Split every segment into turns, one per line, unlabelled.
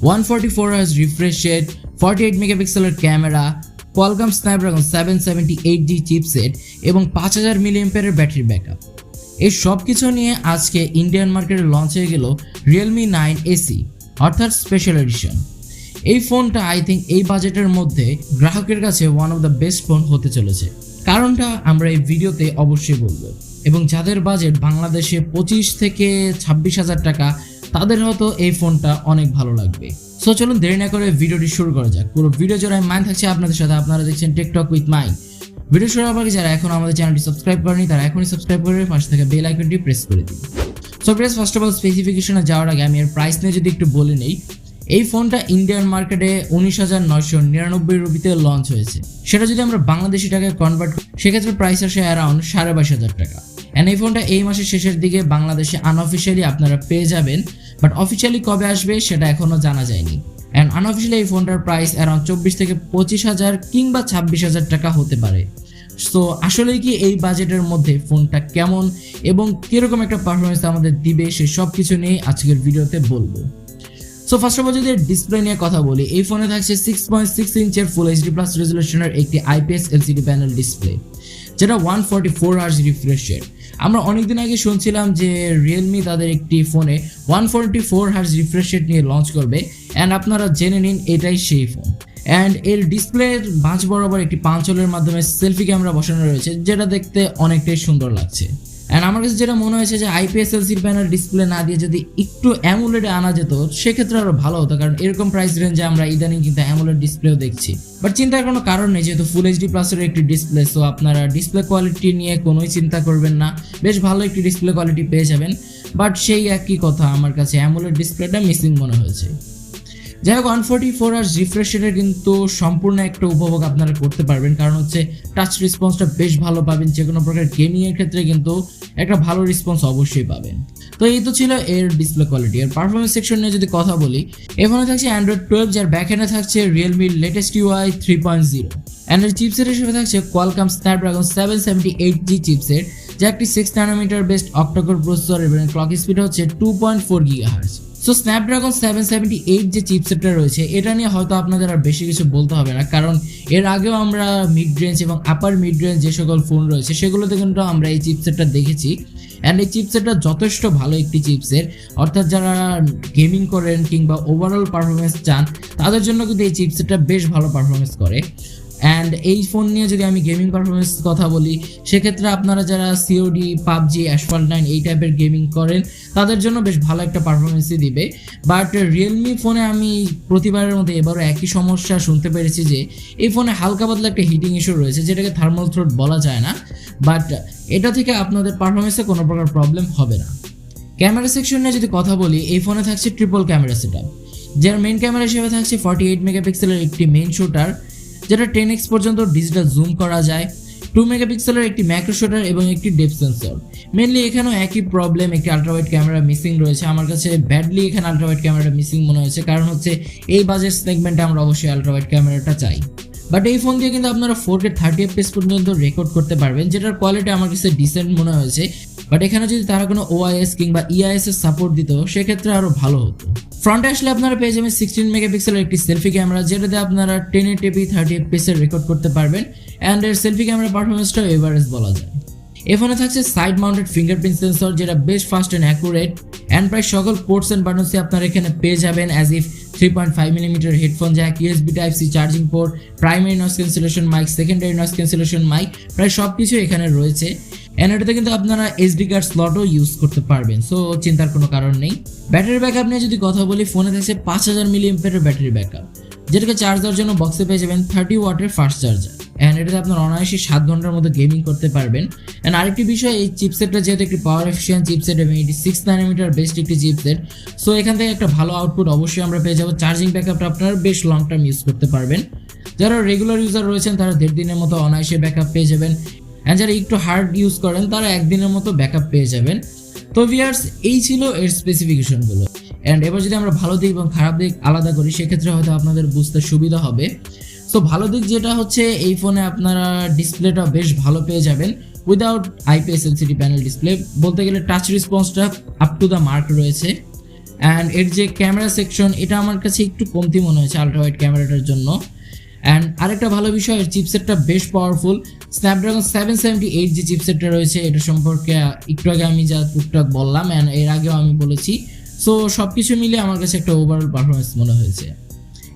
144Hz refresh rate, 48 মেগাপিক্সেলের camera, Qualcomm Snapdragon 778G chipset এবং 5000 মিলিঅ্যাম্পিয়ারের battery backup. এই সব কিছু নিয়ে আজকে ইন্ডিয়ান মার্কেটে লঞ্চ হয়ে গেল Realme 9 SE অর্থাৎ স্পেশাল এডিশন। এই ফোনটা আই থিঙ্ক এই বাজেটের মধ্যে গ্রাহকের কাছে one of the best phone হতে চলেছে। কারণটা আমরা এই ভিডিওতে অবশ্যই বলবো, এবং যাদের বাজেট বাংলাদেশে 25 থেকে 26,000 টাকা, তাদের হয়তো এই ফোনটা অনেক ভালো লাগবে। সো চলুন দেরি না করে ভিডিওটি শুরু করা যাক। পুরো ভিডিও জুড়ে আমি মাইন থাকছি আপনাদের সাথে। আপনারা দেখছেন টেকটক উইথ মাইন। ভিডিও শুরু হওয়ার আগে যারা এখন আমাদের চ্যানেলটি সাবস্ক্রাইব করেনি তারা এখনই সাবস্ক্রাইব করে পাশে থাকা বেল আইকনটি প্রেস করে দিন। So press first of all স্পেসিফিকেশনে যাওয়ার আগে আমি এর প্রাইস নিয়ে যদি একটু বলে নেই। এই ফোনটা ইন্ডিয়ান মার্কেটে 19,999 রুপিতে লঞ্চ হয়েছে। সেটা যদি আমরা বাংলাদেশি টাকায় কনভার্ট করি সেক্ষেত্রে প্রাইস আসে অ্যারাউন্ড 22,500 টাকা। অ্যান্ড এই ফোনটা এই মাসের শেষের দিকে বাংলাদেশে আনঅফিসিয়ালি আপনারা পেয়ে যাবেন, বাট অফিসিয়ালি কবে আসবে সেটা এখনও জানা যায়নি। অ্যান্ড আনঅফিসিয়ালি এই ফোনটার প্রাইস অ্যারাউন্ড 24 থেকে 25,000 কিংবা 26,000 টাকা হতে পারে। সো আসলে কি এই বাজেটের মধ্যে ফোনটা কেমন এবং কিরকম একটা পারফরমেন্স আমাদের দিবে সে সব কিছু নিয়ে আজকের ভিডিওতে বলবো। সো ফার্স্ট অফ অল যদি ডিসপ্লে নিয়ে কথা বলি, এই ফোনে থাকছে 6.6 ইঞ্চের ফুল এইচডি প্লাস রেজলিউশনের একটি IPS LCD প্যানেল ডিসপ্লে, যেটা 144Hz রিফ্রেশ রেট। আমরা অনেকদিন আগে শুনছিলাম যে রিয়েলমি তাদের একটি ফোনে 144Hz রিফ্রেশ রেট নিয়ে লঞ্চ করবে, অ্যান্ড আপনারা জেনে নিন এটাই সেই ফোন। অ্যান্ড এর ডিসপ্লের মাঝ বরাবর একটি পাঁচলের মাধ্যমে সেলফি ক্যামেরা বসানো রয়েছে, যেটা দেখতে অনেকটাই সুন্দর লাগছে। অ্যান্ড আমার কাছে যেটা মনে হয়েছে যে IPS LCD প্যানেল ডিসপ্লে না দিয়ে যদি একটু অ্যামোলেডে আনা যেত সেক্ষেত্রে আরও ভালো হতো, কারণ এরকম প্রাইস রেঞ্জে আমরা ইদানিং কিন্তু অ্যামোলেড ডিসপ্লেও দেখছি। বাট চিন্তার কোনো কারণ নেই, যেহেতু ফুল এইচডি প্লাসের একটি ডিসপ্লে, সো আপনারা ডিসপ্লে কোয়ালিটি নিয়ে কোনোই চিন্তা করবেন না, বেশ ভালো একটি ডিসপ্লে কোয়ালিটি পেয়ে যাবেন। বাট সেই একই কথা, আমার কাছে অ্যামোলেড ডিসপ্লেটা মিসিং মনে হয়েছে। যাই হোক, 144Hz রিফ্রেশ রেটের কিন্তু সম্পূর্ণ একটা উপভোগ আপনারা করতে পারবেন, কারণ হচ্ছে টাচ রেসপন্সটা বেশ ভালো পাবেন। যে কোনো প্রকার গেমিংয়ের ক্ষেত্রে কিন্তু একটা ভালো রেসপন্স অবশ্যই পাবেন। তো এই তো ছিল এর ডিসপ্লে কোয়ালিটি। এর পারফরমেন্স সেকশন নিয়ে যদি কথা বলি, এখানে থাকছে Android 12, যার ব্যাকএন্ডে থাকছে Realmeর লেটেস্ট UI 3.0। অ্যান্ড্রয়েড চিপসেট হিসেবে থাকছে কোয়ালকম স্ন্যাপড্রাগন 778G চিপসেট, যা একটি 6 ন্যানোমিটার বেসড অক্টাকোর প্রসেসর এবং ক্লক স্পিড হচ্ছে 2.4 GHz। সো স্ন্যাপড্রাগন 778 যে চিপসেটটা রয়েছে এটা নিয়ে হয়তো আপনাদের আর বেশি কিছু বলতে হবে না, কারণ এর আগেও আমরা মিড রেঞ্জ এবং আপার মিড রেঞ্জ যে সকল ফোন রয়েছে সেগুলোতে কিন্তু আমরা এই চিপসেটটা দেখেছি। অ্যান্ড এই চিপসেটটা যথেষ্ট ভালো একটি চিপসেট, অর্থাৎ যারা গেমিং করেন কিংবা ওভারঅল পারফরমেন্স চান তাদের জন্য কিন্তু এই চিপসেটটা বেশ ভালো পারফরমেন্স করে। অ্যান্ড এই ফোন নিয়ে যদি আমি গেমিং পারফরমেন্স কথা বলি, সেক্ষেত্রে আপনারা যারা COD, PUBG, Asphalt 9 এই টাইপের গেমিং করেন তাদের জন্য বেশ ভালো একটা পারফরমেন্সই দিবে। বাট রিয়েলমি ফোনে আমি প্রতিবারের মধ্যে এবারও একই সমস্যা শুনতে পেরেছি যে এই ফোনে হালকা পাতলা একটা হিটিং ইস্যু রয়েছে, যেটাকে থার্মাল থ্রোট বলা যায় না। বাট এটা থেকে আপনাদের পারফরমেন্সে কোনো প্রকার প্রবলেম হবে না। ক্যামেরা সেকশন নিয়ে যদি কথা বলি, এই ফোনে থাকছে ট্রিপল ক্যামেরা সেটআপ, যার মেইন ক্যামেরা হিসেবে থাকছে 48 মেগাপিক্সেলের একটি মেইন শুটার, যেটা 10x পর্যন্ত ডিজিটাল জুম করা যায়, 2 মেগাপিক্সেলের একটি ম্যাক্রো শুটার এবং একটি ডেপথ সেন্সর। মেনলি এখানেও একই প্রবলেম, একটি আলট্রাওয়াইড ক্যামেরা মিসিং রয়েছে। আমার কাছে ব্যাডলি এখানে আলট্রাওয়াইড ক্যামেরাটা মিসিং মনে হয়েছে, কারণ হচ্ছে এই বাজেট সেগমেন্টে আমরা অবশ্যই আলট্রাওয়াইড ক্যামেরাটা চাই। বাট এই ফোন দিয়ে কিন্তু আপনারা 4K 30 FPS পর্যন্ত রেকর্ড করতে পারবেন, যেটার কোয়ালিটি আমার কাছে ডিসেন্ট মনে হয়েছে। বাট এখানে যদি তারা কোনো OIS কিংবা EIS এর সাপোর্ট দিত সেক্ষেত্রে আরও ভালো হতো। ফ্রন্টে আসলে আপনারা পেয়ে যাবেন 16 মেগাপিক্সেলের একটি সেলফি ক্যামেরা, যেটাতে আপনারা 1080p 30 FPS এর রেকর্ড করতে পারবেন। অ্যান্ড এর সেলফি ক্যামেরা পারফরমেন্সটাও এভারেজ বলা যায়। এ ফোনে থাকছে সাইড মাউন্টেড ফিঙ্গারপ্রিন্ট সেন্সর, যেটা বেশ ফাস্ট অ্যান্ড অ্যাকুরেট। অ্যান্ড প্রায় সকল পোর্টস অ্যান্ড বাটনসই আপনারা এখানে পেয়ে যাবেন as if 3.5mm headphone jack, USB Type-C charging port, primary noise cancellation mic, secondary noise cancellation mic, প্রায় সব কিছু এখানে রয়েছে। অ্যান্ড এটাতে কিন্তু আপনারা SD কার্ড স্লটও ইউজ করতে পারবেন, সো চিন্তার কোনো কারণ নেই। ব্যাটারি ব্যাকআপ নিয়ে যদি কথা বলি, ফোনে থাকছে 5000 মিলিঅ্যাম্পিয়ারের ব্যাটারি ব্যাকআপ, যেটাকে চার্জ দেওয়ার জন্য বক্সে পেয়ে যাবেন 30 ওয়াটের ফাস্ট চার্জার। অ্যান্ড এটাতে আপনার অনায়াসে 7 ঘন্টার মতো গেমিং করতে পারবেন। অ্যান্ড আরেকটি বিষয়, এই চিপসেটটা যেহেতু একটি পাওয়ার এফিশিয়েন্ট চিপসেট এবং এটি 6 ন্যানোমিটার বেস্ট একটি চিপসেট, সো এখান থেকে একটা ভালো আউটপুট অবশ্যই আমরা পেয়ে যাবো। চার্জিং ব্যাকআপটা আপনারা বেশ লং টার্ম ইউজ করতে পারবেন। যারা রেগুলার ইউজার রয়েছেন তারা 1.5 দিনের মতো অনায়াসে ব্যাকআপ পেয়ে যাবেন। অ্যান্ড যারা একটু হার্ড ইউজ করেন তারা 1 দিনের মতো ব্যাকআপ পেয়ে যাবেন। তো ভিউয়ার্স, এই ছিল এর স্পেসিফিকেশনগুলো। অ্যান্ড এবার যদি আমরা ভালো দিক এবং খারাপ দিক আলাদা করি সেক্ষেত্রে হয়তো আপনাদের বুঝতে সুবিধা হবে। সো ভালো দিক যেটা হচ্ছে, এই ফোনে আপনারা ডিসপ্লেটা বেশ ভালো পেয়ে যাবেন without IPS LCD panel display. বলতে গেলে টাচ রেসপন্সটা আপ টু দ্য মার্ক রয়েছে। অ্যান্ড এর যে ক্যামেরা সেকশন এটা আমার কাছে একটু কমতি মনে হয়েছে আলট্রা ওয়াইড ক্যামেরাটার জন্য। অ্যান্ড আরেকটা ভালো বিষয়, এর চিপসেটটা বেশ পাওয়ারফুল। স্ন্যাপড্রাগন 778 যে চিপসেটটা রয়েছে এটা সম্পর্কে একটু আগে আমি যা টুকটাক বললাম, অ্যান্ড এর আগেও আমি বলেছি। সো সব কিছু মিলে আমার কাছে একটা ওভারঅল পারফরমেন্স মনে হয়েছে।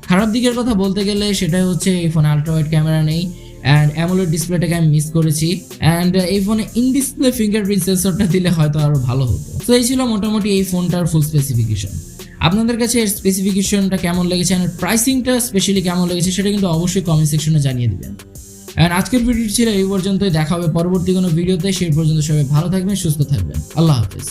খারাপ দিকের কথা বলতে গেলে সেটাই হচ্ছে এই ফোনে আলট্রা ওয়াইড ক্যামেরা নেই, অ্যান্ড অ্যামোলেড ডিসপ্লেটাকে আমি মিস করেছি। অ্যান্ড এই ফোনে ইন ডিসপ্লে ফিঙ্গারপ্রিন্ট সেন্সরটা দিলে হয়তো আরও ভালো হতো। তো এই ছিল মোটামুটি এই ফোনটার ফুল স্পেসিফিকেশন। আপনাদের কাছে এর স্পেসিফিকেশনটা কেমন লেগেছে আর প্রাইসিংটা স্পেশালি কেমন লেগেছে সেটা কিন্তু অবশ্যই কমেন্ট সেকশনে জানিয়ে দিবেন। অ্যান্ড আজকের ভিডিওটি ছিল এই পর্যন্তই। দেখা হবে পরবর্তী কোনো ভিডিওতে। সেই পর্যন্ত সবাই ভালো থাকবেন, সুস্থ থাকবেন। আল্লাহ হাফেজ।